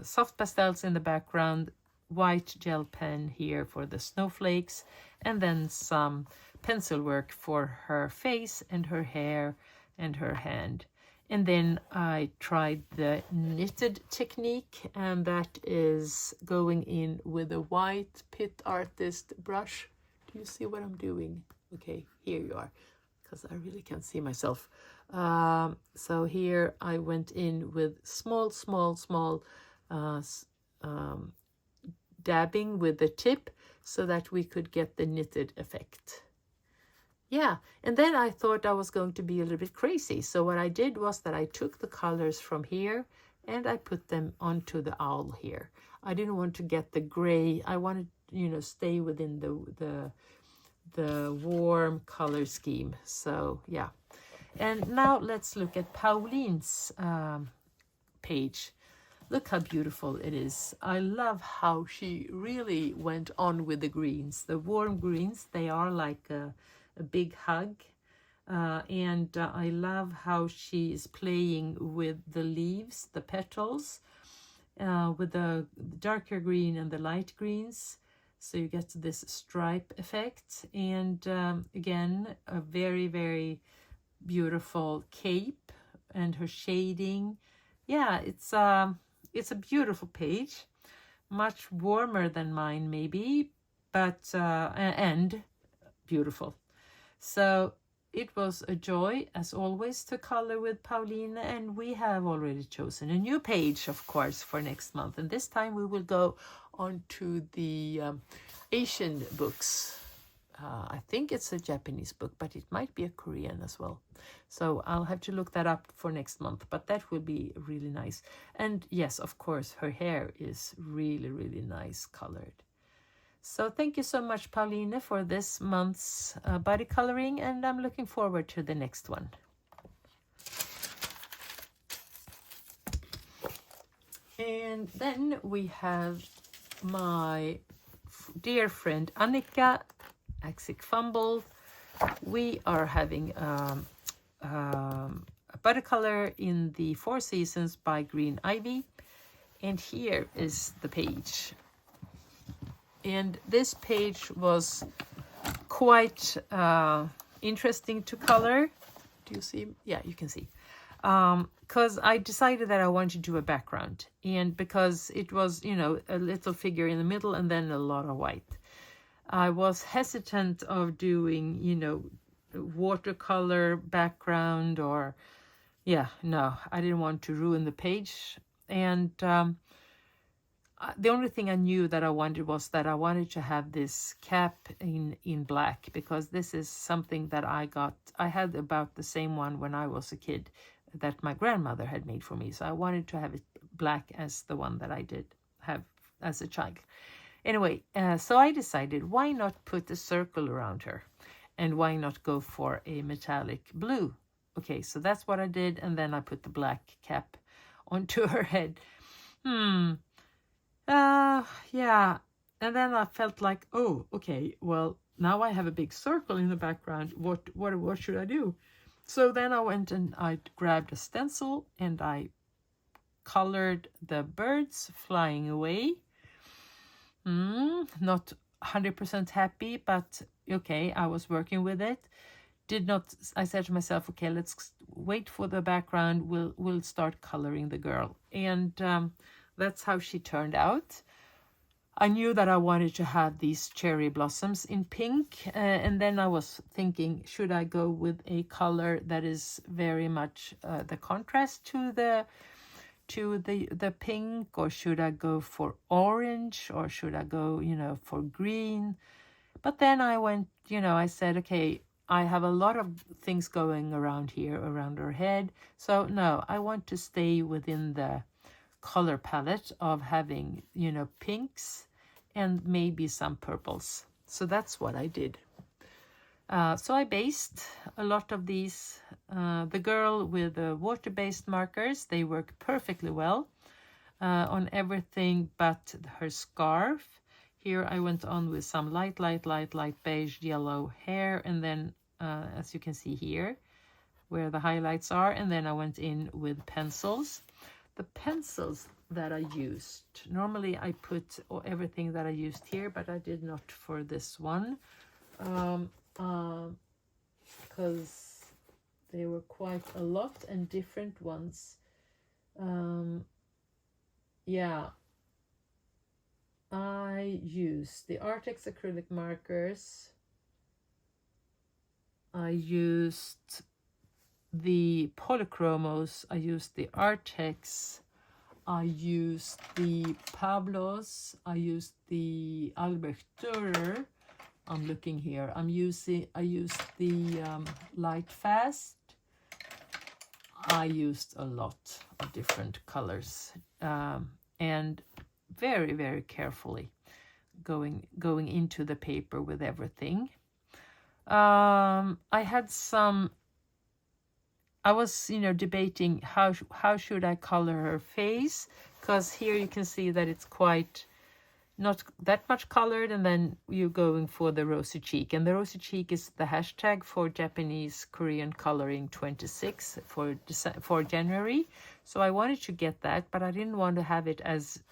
Soft pastels in the background, white gel pen here for the snowflakes, and then some pencil work for her face and her hair and her hand. And then I tried the knitted technique, and that is going in with a white Pit Artist brush. Do you see what I'm doing? Okay, here you are, because I really can't see myself. So here I went in with small dabbing with the tip so that we could get the knitted effect. Yeah, and then I thought I was going to be a little bit crazy. So what I did was that I took the colors from here and I put them onto the owl here. I didn't want to get the gray. I wanted, stay within the warm color scheme. So yeah. And now let's look at Pauline's page. Look how beautiful it is. I love how she really went on with the greens. The warm greens, they are like a big hug. And I love how she is playing with the leaves, the petals, with the darker green and the light greens. So you get this stripe effect. And again, a very, very beautiful cape and her shading. Yeah, it's a beautiful page, much warmer than mine maybe, but and beautiful. So it was a joy, as always, to color with Pauline, and we have already chosen a new page, of course, for next month. And this time we will go on to the Asian books. I think it's a Japanese book, but it might be a Korean as well. So I'll have to look that up for next month, but that will be really nice. And yes, of course, her hair is really, really nice colored. So thank you so much, Pauline, for this month's body coloring, and I'm looking forward to the next one. And then we have my dear friend Annika Axic Fumble. We are having a body color in the Four Seasons by Green Ivy, and here is the page. And this page was quite interesting to color. Do you see? Yeah, you can see. Because I decided that I wanted to do a background, and because it was, a little figure in the middle and then a lot of white. I was hesitant of doing, watercolor background or, no, I didn't want to ruin the page. And the only thing I knew that I wanted was that I wanted to have this cap in black, because this is something that I had about the same one when I was a kid that my grandmother had made for me. So I wanted to have it black as the one that I did have as a child. Anyway, so I decided, why not put a circle around her? And why not go for a metallic blue? Okay, so that's what I did, and then I put the black cap onto her head. Yeah. And then I felt like, oh, okay, well, now I have a big circle in the background. What should I do? So then I went and I grabbed a stencil and I colored the birds flying away. Not 100% happy, but okay, I was working with it. I said to myself, okay, let's wait for the background. We'll start coloring the girl. And that's how she turned out. I knew that I wanted to have these cherry blossoms in pink, and then I was thinking, should I go with a color that is very much the contrast to the pink, or should I go for orange, or should I go, for green? But then I went, I said, okay, I have a lot of things going around here, around her head. So no, I want to stay within the color palette of having, pinks and maybe some purples. So that's what I did. So I based a lot of these. The girl with the water-based markers, they work perfectly well on everything but her scarf. Here I went on with some light beige yellow hair, and then as you can see here, where the highlights are, and then I went in with pencils. The pencils that I used, normally I put everything that I used here, but I did not for this one, because they were quite a lot and different ones. Yeah, I used the Artex acrylic markers. I used the Polychromos. I used the Artex. I used the Pablos. I used the Albrecht Dürer. I'm looking here. I used the Light Fast. I used a lot of different colors, and very, very carefully going into the paper with everything. I was, debating how should I color her face, because here you can see that it's quite not that much colored, and then you're going for the rosy cheek, and the rosy cheek is the hashtag for Japanese Korean coloring 26 for January. So I wanted to get that, but I didn't want to have it as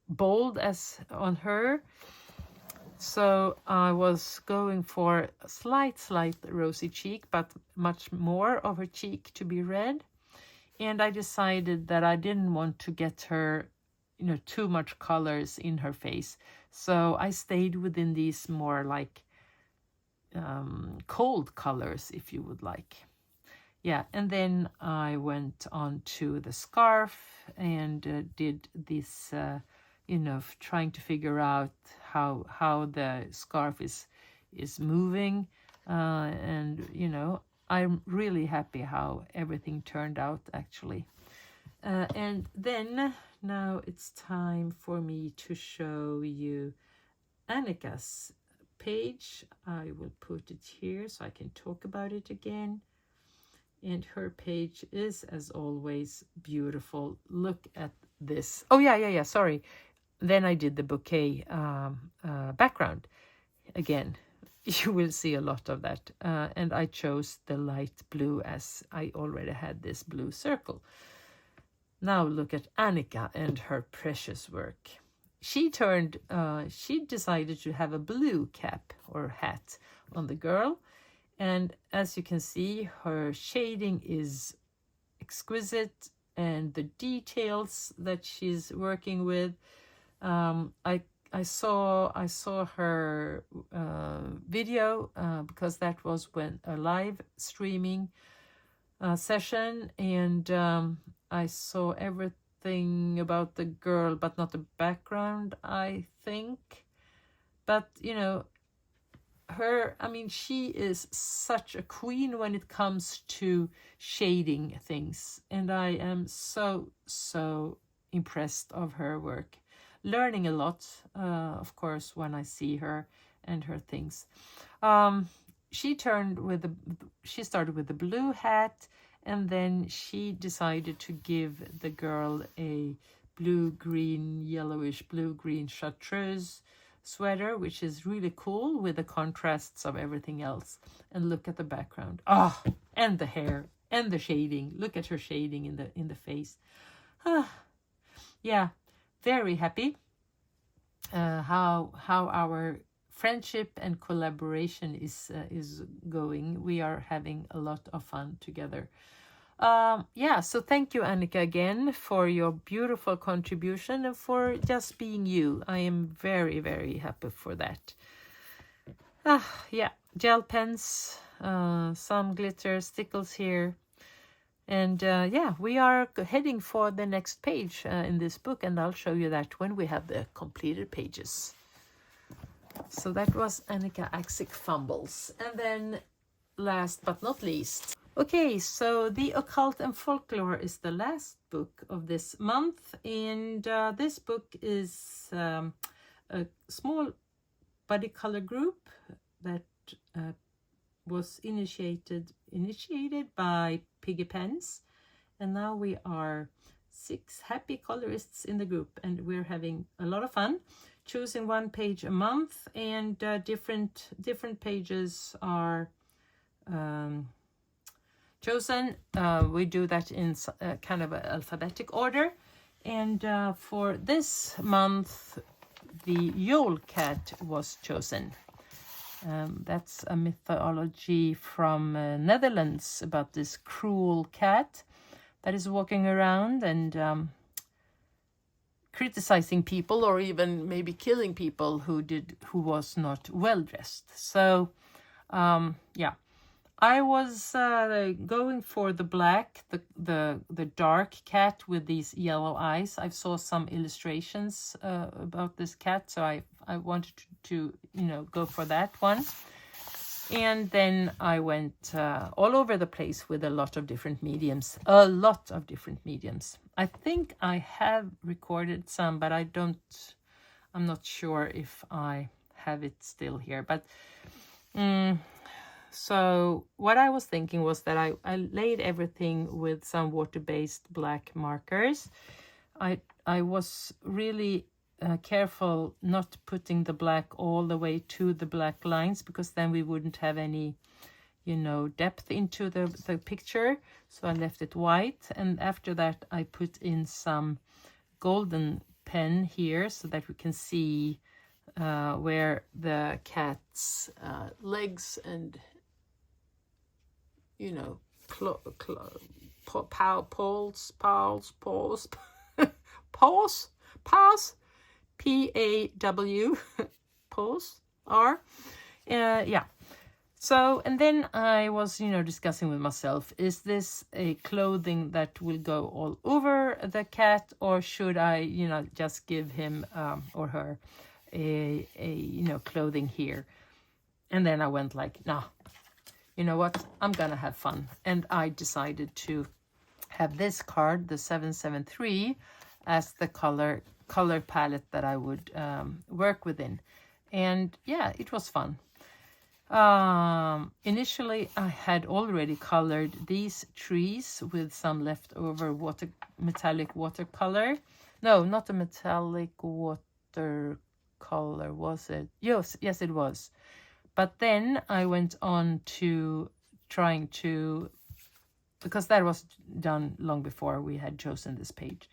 bold as on her. So I was going for a slight rosy cheek, but much more of her cheek to be red. And I decided that I didn't want to get her, too much colors in her face. So I stayed within these more like cold colors, if you would like. Yeah, and then I went on to the scarf and did this, trying to figure out how the scarf is moving, and I'm really happy how everything turned out, actually. And then now it's time for me to show you Annika's page. I will put it here so I can talk about it again. And her page is, as always, beautiful. Look at this. Oh, yeah, sorry. Then I did the bouquet background. Again, you will see a lot of that. And I chose the light blue, as I already had this blue circle. Now look at Annika and her precious work. She decided to have a blue cap or hat on the girl. And as you can see, her shading is exquisite, and the details that she's working with. I saw her video because that was when a live streaming session, and I saw everything about the girl, but not the background, I think. But she is such a queen when it comes to shading things, and I am so impressed of her work. Learning a lot, of course, when I see her and her things. She started with the blue hat, and then she decided to give the girl a blue-green, yellowish blue-green chartreuse sweater, which is really cool with the contrasts of everything else. And look at the background. Ah, and the hair and the shading. Look at her shading in the face. Yeah, very happy. How our friendship and collaboration is going. We are having a lot of fun together. Yeah, so thank you, Annika, again for your beautiful contribution and for just being you. I am very, very happy for that. Yeah, gel pens, some glitter, stickles here. And yeah, we are heading for the next page in this book, and I'll show you that when we have the completed pages. So that was Annika Axic Fumbles. And then last but not least. Okay, so The Occult and Folklore is the last book of this month. And this book is a small buddy color group that was initiated by Piggy Pens. And now we are 6 happy colorists in the group, and we're having a lot of fun choosing 1 page a month, and different pages are chosen. We do that in kind of an alphabetic order. And for this month, the Yule Cat was chosen. That's a mythology from Netherlands about this cruel cat that is walking around and criticizing people, or even maybe killing people who was not well dressed. So yeah, I was going for the black, the dark cat with these yellow eyes. I saw some illustrations about this cat, so I wanted to go for that one. And then I went all over the place with a lot of different mediums. I think I have recorded some, but I'm not sure if I have it still here. But so what I was thinking was that I laid everything with some water-based black markers. I was really careful not putting the black all the way to the black lines, because then we wouldn't have any depth into the picture. So I left it white, and after that I put in some golden pen here so that we can see where the cat's legs and paws, P-A-W, paws are. Yeah. So, and then I was, discussing with myself, is this a clothing that will go all over the cat, or should I, just give him or her a clothing here? And then I went like, nah, you know what? I'm gonna have fun. And I decided to have this card, the 773, as the color palette that I would work within. And yeah, it was fun. Initially I had already colored these trees with some leftover metallic watercolor. No, not a metallic watercolor, was it? Yes, it was. But then I went on to trying to, because that was done long before we had chosen this page.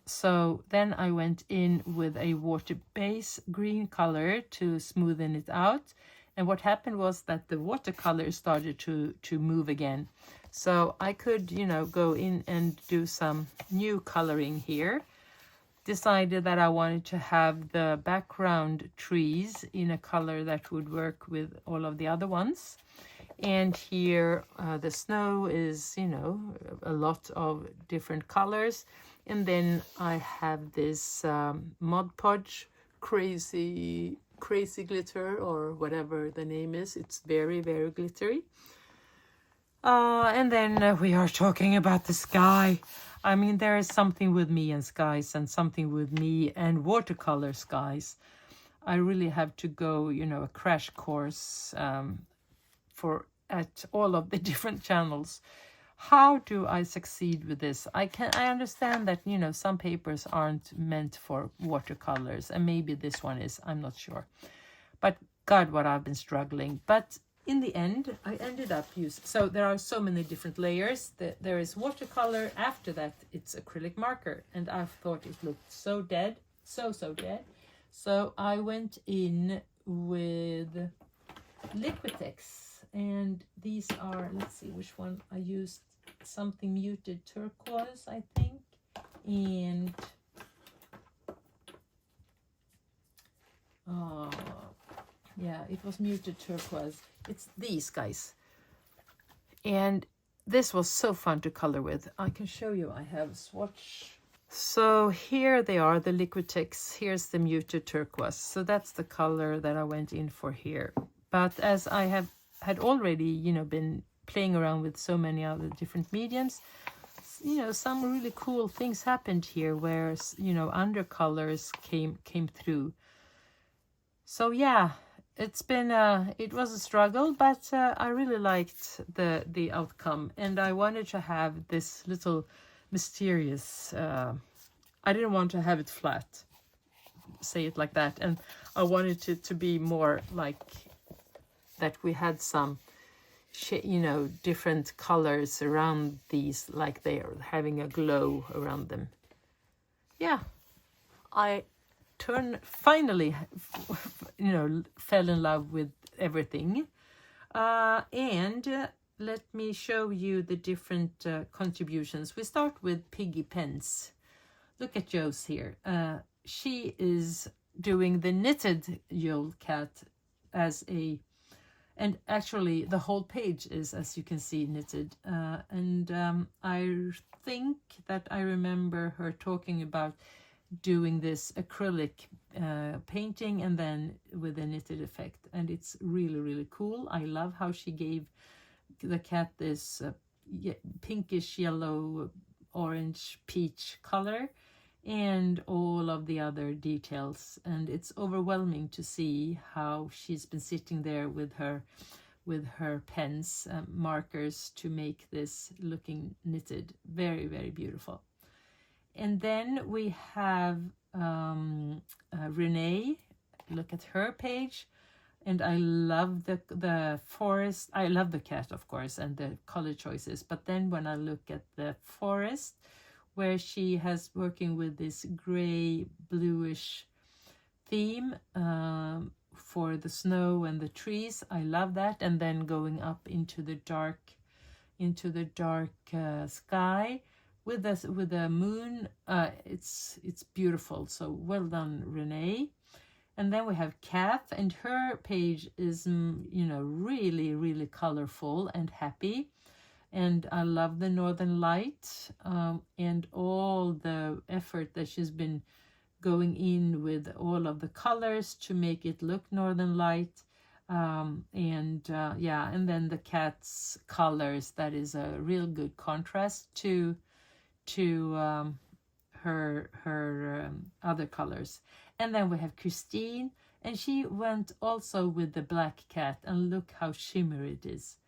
So then I went in with a water-based green color to smoothen it out. And what happened was that the watercolor started to move again. So I could, go in and do some new coloring here. Decided that I wanted to have the background trees in a color that would work with all of the other ones. And here the snow is, a lot of different colors. And then I have this Mod Podge crazy glitter, or whatever the name is. It's very, very glittery. And then we are talking about the sky. I mean, there is something with me and skies and something with me and watercolor skies. I really have to go, you know, a crash course for at all of the different channels. How do I succeed with this? I understand that, you know, some papers aren't meant for watercolors, and maybe this one is, I'm not sure. But God, what I've been struggling. But in the end, I ended up using, so there are so many different layers. There is watercolor. After that, it's acrylic marker. And I thought it looked so dead, so dead. So I went in with Liquitex. And these are, let's see which one I used, something muted turquoise, I think. And yeah, it was muted turquoise. It's these guys. And this was so fun to color with. I can show you, I have a swatch. So here they are, the Liquitex. Here's the muted turquoise. So that's the color that I went in for here. But as I had already, you know, been playing around with so many other different mediums, you know, some really cool things happened here where, you know, undercolors came through. So yeah, it's been it was a struggle, but I really liked the outcome, and I wanted to have this little mysterious, I didn't want to have it flat, say it like that, and I wanted it to be more like that we had some, you know, different colors around these, like they are having a glow around them. Yeah, I finally, you know, fell in love with everything. And let me show you the different contributions. We start with Piggy Pence. Look at Joe's here. She is doing the knitted Yule Cat as a, and actually the whole page is, as you can see, knitted. I think that I remember her talking about doing this acrylic painting and then with a knitted effect, and it's really cool. I love how she gave the cat this pinkish yellow, orange, peach color, and all of the other details, and it's overwhelming to see how she's been sitting there with her pens, markers, to make this looking knitted. Very beautiful. And then we have Renee. Look at her page, and I love the forest. I love the cat, of course, and the color choices, but then when I look at the forest, where she has working with this gray bluish theme for the snow and the trees, I love that. And then going up into the dark sky with the moon, it's beautiful. So well done, Renee. And then we have Kath, and her page is, you know, really colorful and happy. And I love the Northern Light, and all the effort that she's been going in with all of the colors to make it look Northern Light. Yeah, and then the cat's colors, that is a real good contrast to her other colors. And then we have Christine, and she went also with the black cat, and look how shimmery it is.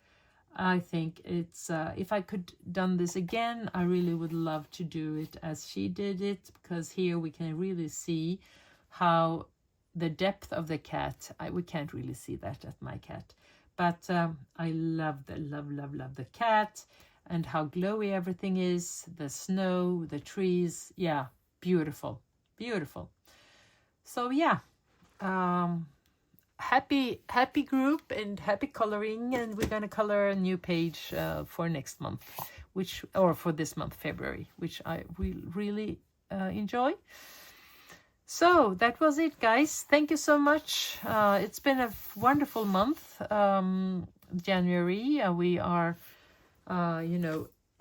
I think it's, if I could done this again, I really would love to do it as she did it, because here we can really see how the depth of the cat, we can't really see that at my cat, but I love the cat, and how glowy everything is, the snow, the trees. Yeah, beautiful. So yeah, happy group and happy coloring, and we're gonna color a new page for next month, for this month, February, which I will really enjoy. So that was it, guys. Thank you so much. It's been a wonderful month, January. We are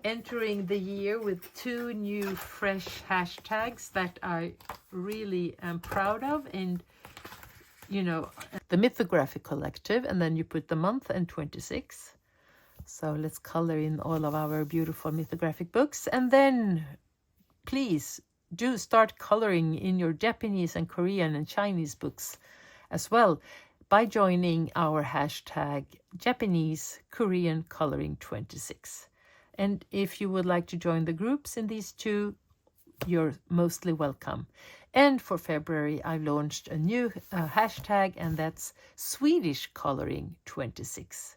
entering the year with 2 new fresh hashtags that I really am proud of. And the Mythographic Collective, and then you put the month and 26. So let's color in all of our beautiful mythographic books. And then please do start coloring in your Japanese and Korean and Chinese books as well by joining our hashtag Japanese Korean Coloring 26. And if you would like to join the groups in these two, you're mostly welcome. And for February, I launched a new hashtag, and that's Swedish Coloring 26.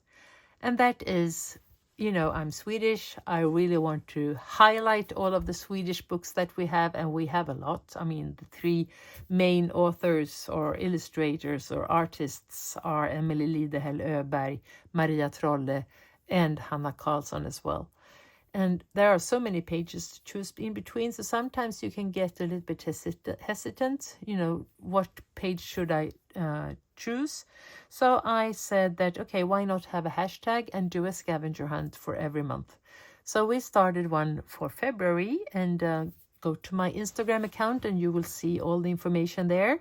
And that is, you know, I'm Swedish. I really want to highlight all of the Swedish books that we have, and we have a lot. I mean, the three main authors or illustrators or artists are Emily Lidehäll Öberg, Maria Trolle, and Hanna Karlsson as well. And there are so many pages to choose in between, so sometimes you can get a little bit hesitant, you know, what page should I choose? So I said that, okay, why not have a hashtag and do a scavenger hunt for every month? So we started one for February, and go to my Instagram account and you will see all the information there.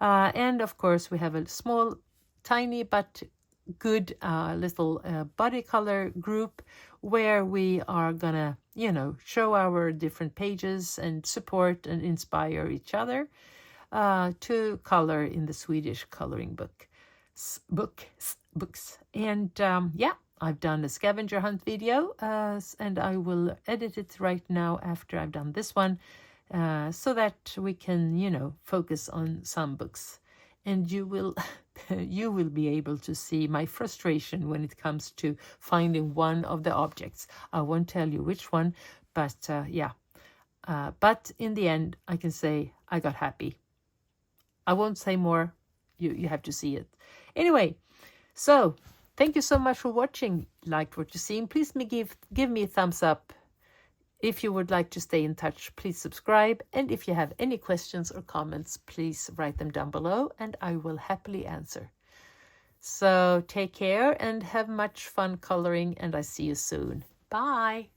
And of course, we have a small, tiny, but good little body color group where we are gonna, you know, show our different pages and support and inspire each other to color in the Swedish coloring books. And yeah, I've done a scavenger hunt video, and I will edit it right now after I've done this one, so that we can, you know, focus on some books. And you will you will be able to see my frustration when it comes to finding one of the objects. I won't tell you which one, but yeah. But in the end, I can say I got happy. I won't say more. You have to see it. Anyway, so thank you so much for watching. Liked what you've seen? Please give me a thumbs up. If you would like to stay in touch, please subscribe. And if you have any questions or comments, please write them down below and I will happily answer. So take care and have much fun coloring, and I see you soon. Bye.